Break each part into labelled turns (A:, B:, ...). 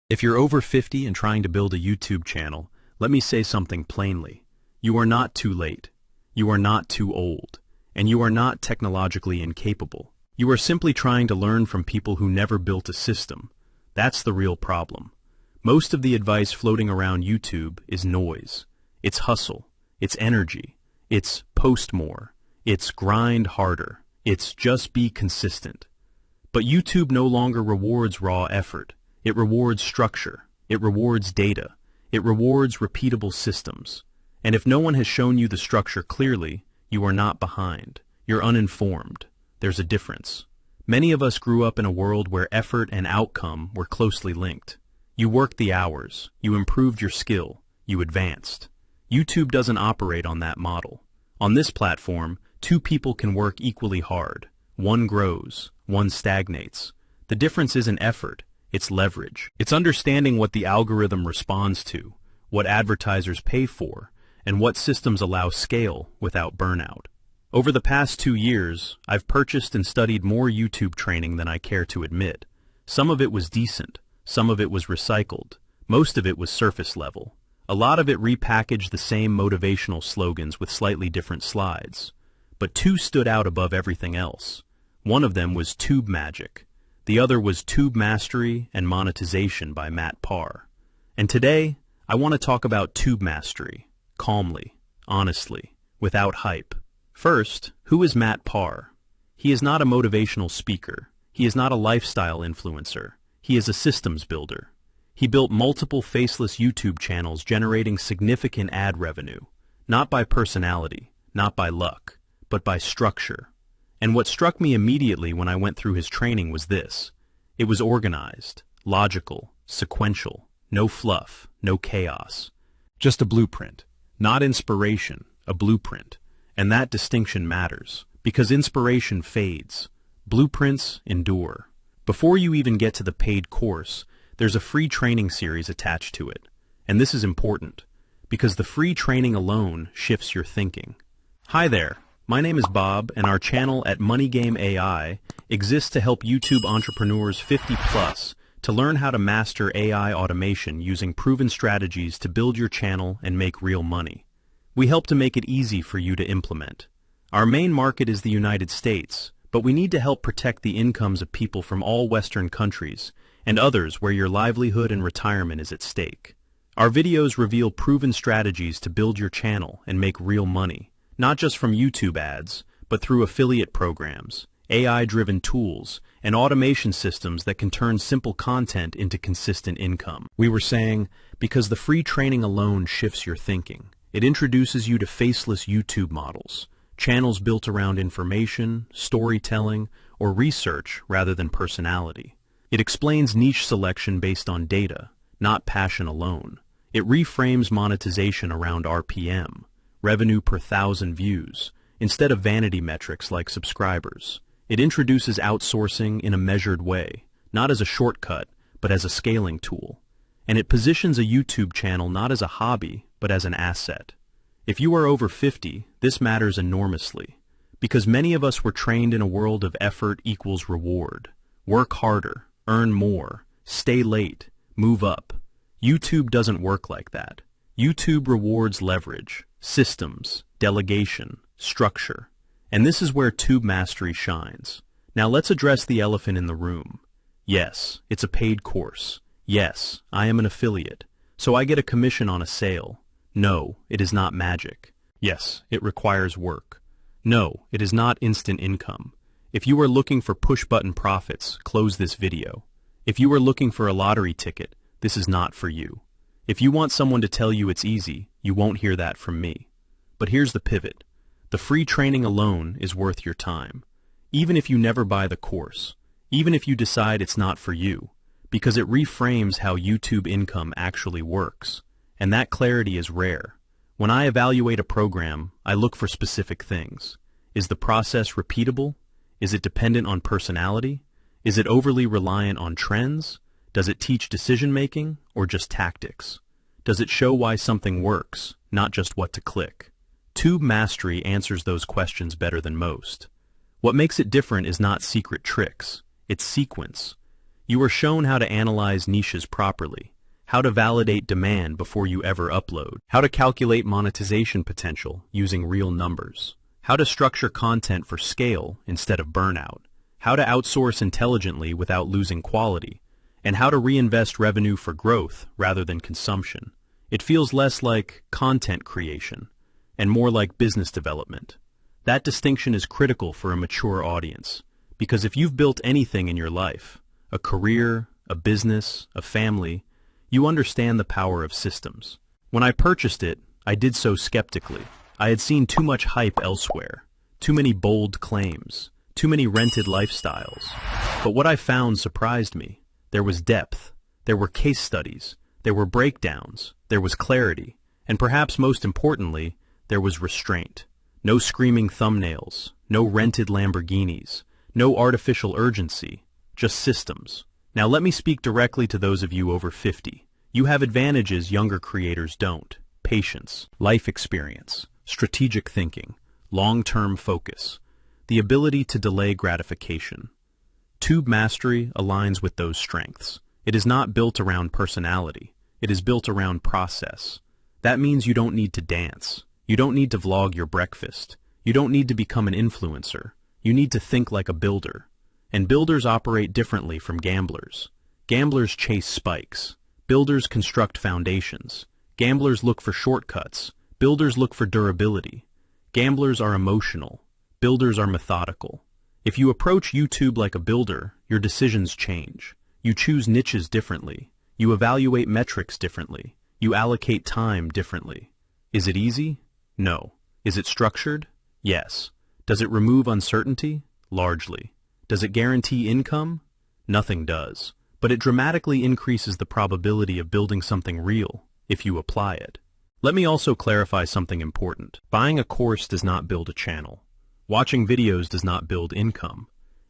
A: If you're over 50 and trying to build a YouTube channel, let me say something plainly. You are not too late. You are not too old. And you are not technologically incapable. You are simply trying to learn from people who never built a system. That's the real problem. Most of the advice floating around YouTube is noise. It's hustle. It's energy. It's post more. It's grind harder. It's just be consistent. But YouTube no longer rewards raw effort. It rewards structure. It rewards data. It rewards repeatable systems. And if no one has shown you the structure clearly, you are not behind. You're uninformed. There's a difference. Many of us grew up in a world where effort and outcome were closely linked. You worked the hours. You improved your skill. You advanced. YouTube doesn't operate on that model. On this platform, two people can work equally hard. One grows. One stagnates. The difference isn't effort. It's leverage. It's understanding what the algorithm responds to, what advertisers pay for, and what systems allow scale without burnout. Over the past 2 years, I've purchased and studied more YouTube training than I care to admit. Some of it was decent, some of it was recycled, most of it was surface level. A lot of it repackaged the same motivational slogans with slightly different slides. But two stood out above everything else. One of them was TubeMagic. The other was TubeMastery and Monetization by Matt Parr. And today, I want to talk about TubeMastery, calmly, honestly, without hype. First, who is Matt Parr? He is not a motivational speaker. He is not a lifestyle influencer. He is a systems builder. He built multiple faceless YouTube channels generating significant ad revenue, not by personality, not by luck, but by structure. And what struck me immediately when I went through his training was this. It was organized, logical, sequential, no fluff, no chaos. Just a blueprint. Not inspiration, a blueprint. And that distinction matters, because inspiration fades. Blueprints endure. Before you even get to the paid course, there's a free training series attached to it. And this is important, because the free training alone shifts your thinking. Hi there. My name is Bob, and our channel at Money Game AI exists to help YouTube entrepreneurs 50+ to learn how to master AI automation using proven strategies to build your channel and make real money. We help to make it easy for you to implement. Our main market is the United States, but we need to help protect the incomes of people from all Western countries and others where your livelihood and retirement is at stake. Our videos reveal proven strategies to build your channel and make real money. Not just from YouTube ads, but through affiliate programs, AI-driven tools, and automation systems that can turn simple content into consistent income. We were saying, because the free training alone shifts your thinking. It introduces you to faceless YouTube models, channels built around information, storytelling, or research rather than personality. It explains niche selection based on data, not passion alone. It reframes monetization around RPM, revenue per 1,000 views, instead of vanity metrics like subscribers. It introduces outsourcing in a measured way, not as a shortcut, but as a scaling tool. And it positions a YouTube channel not as a hobby, but as an asset. If you are over 50, this matters enormously, because many of us were trained in a world of effort equals reward. Work harder, earn more, stay late, move up. YouTube doesn't work like that. YouTube rewards leverage, systems, delegation, structure. And this is where TubeMastery shines. Now let's address the elephant in the room. Yes, it's a paid course. Yes, I am an affiliate, so I get a commission on a sale. No, it is not magic. Yes, it requires work. No, it is not instant income. If you are looking for push-button profits, close this video. If you are looking for a lottery ticket, this is not for you. If you want someone to tell you it's easy, you won't hear that from me. But here's the pivot. The free training alone is worth your time. Even if you never buy the course, even if you decide it's not for you, because it reframes how YouTube income actually works. And that clarity is rare. When I evaluate a program, I look for specific things. Is the process repeatable? Is it dependent on personality? Is it overly reliant on trends? Does it teach decision-making or just tactics? Does it show why something works, not just what to click? TubeMastery answers those questions better than most. What makes it different is not secret tricks, it's sequence. You are shown how to analyze niches properly, how to validate demand before you ever upload, how to calculate monetization potential using real numbers, how to structure content for scale instead of burnout, how to outsource intelligently without losing quality, and how to reinvest revenue for growth rather than consumption. It feels less like content creation and more like business development. That distinction is critical for a mature audience, because if you've built anything in your life, a career, a business, a family, you understand the power of systems. When I purchased it, I did so skeptically. I had seen too much hype elsewhere, too many bold claims, too many rented lifestyles. But what I found surprised me. There was depth, there were case studies, there were breakdowns, there was clarity, and perhaps most importantly, there was restraint. No screaming thumbnails, no rented Lamborghinis, no artificial urgency, just systems. Now let me speak directly to those of you over 50. You have advantages younger creators don't. Patience, life experience, strategic thinking, long-term focus, the ability to delay gratification. TubeMastery aligns with those strengths. It is not built around personality. It is built around process. That means you don't need to dance. You don't need to vlog your breakfast. You don't need to become an influencer. You need to think like a builder. And builders operate differently from gamblers. Gamblers chase spikes. Builders construct foundations. Gamblers look for shortcuts. Builders look for durability. Gamblers are emotional. Builders are methodical. If you approach YouTube like a builder, your decisions change. You choose niches differently. You evaluate metrics differently. You allocate time differently. Is it easy? No. Is it structured? Yes. Does it remove uncertainty? Largely. Does it guarantee income? Nothing does. But it dramatically increases the probability of building something real if you apply it. Let me also clarify something important. Buying a course does not build a channel. Watching videos does not build income.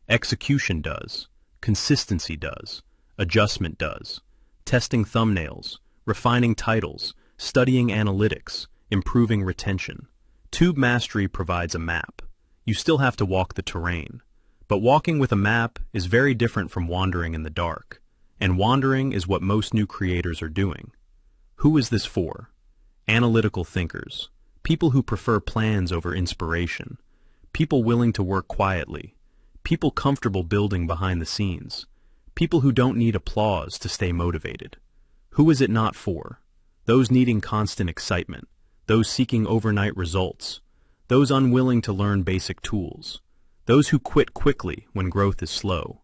A: Execution does. Consistency does. Adjustment does. Testing thumbnails, refining titles, studying analytics, improving retention. TubeMastery provides a map. You still have to walk the terrain. But walking with a map is very different from wandering in the dark. And wandering is what most new creators are doing. Who is this for? Analytical thinkers. People who prefer plans over inspiration. People willing to work quietly. People comfortable building behind the scenes. People who don't need applause to stay motivated. Who is it not for? Those needing constant excitement. Those seeking overnight results. Those unwilling to learn basic tools. Those who quit quickly when growth is slow.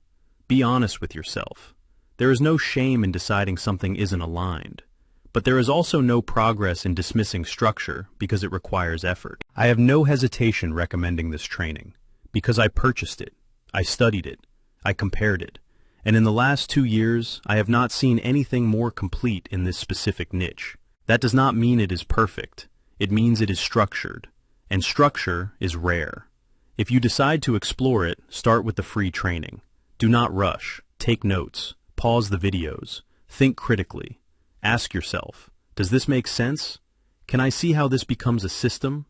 A: Be honest with yourself. There is no shame in deciding something isn't aligned. But there is also no progress in dismissing structure because it requires effort. I have no hesitation recommending this training because I purchased it, I studied it, I compared it, and in the last 2 years, I have not seen anything more complete in this specific niche. That does not mean it is perfect. It means it is structured, and structure is rare. If you decide to explore it, start with the free training. Do not rush. Take notes. Pause the videos. Think critically. Ask yourself, does this make sense? Can I see how this becomes a system?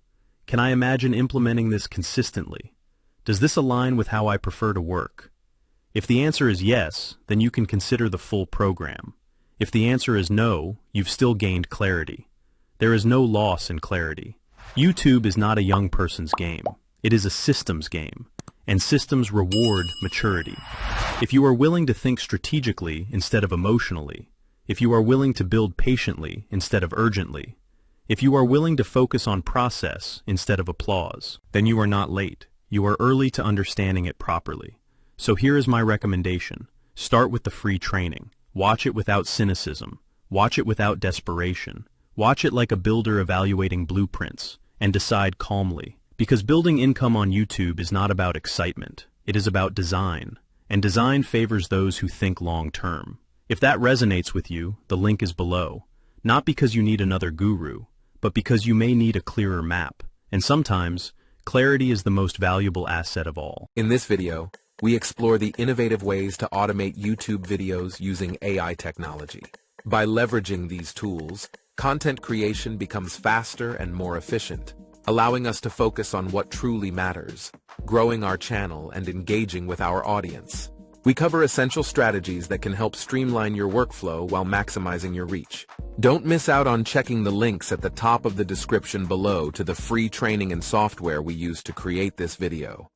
A: Can I imagine implementing this consistently? Does this align with how I prefer to work? If the answer is yes, then you can consider the full program. If the answer is no, you've still gained clarity. There is no loss in clarity. YouTube is not a young person's game. It is a systems game, and systems reward maturity. If you are willing to think strategically instead of emotionally, if you are willing to build patiently instead of urgently, if you are willing to focus on process instead of applause, then you are not late. You are early to understanding it properly. So here is my recommendation. Start with the free training. Watch it without cynicism. Watch it without desperation. Watch it like a builder evaluating blueprints, and decide calmly. Because building income on YouTube is not about excitement. It is about design. And design favors those who think long-term. If that resonates with you, the link is below. Not because you need another guru, but because you may need a clearer map. And sometimes, clarity is the most valuable asset of all.
B: In this video, we explore the innovative ways to automate YouTube videos using AI technology. By leveraging these tools, content creation becomes faster and more efficient, allowing us to focus on what truly matters, growing our channel and engaging with our audience. We cover essential strategies that can help streamline your workflow while maximizing your reach. Don't miss out on checking the links at the top of the description below to the free training and software we use to create this video.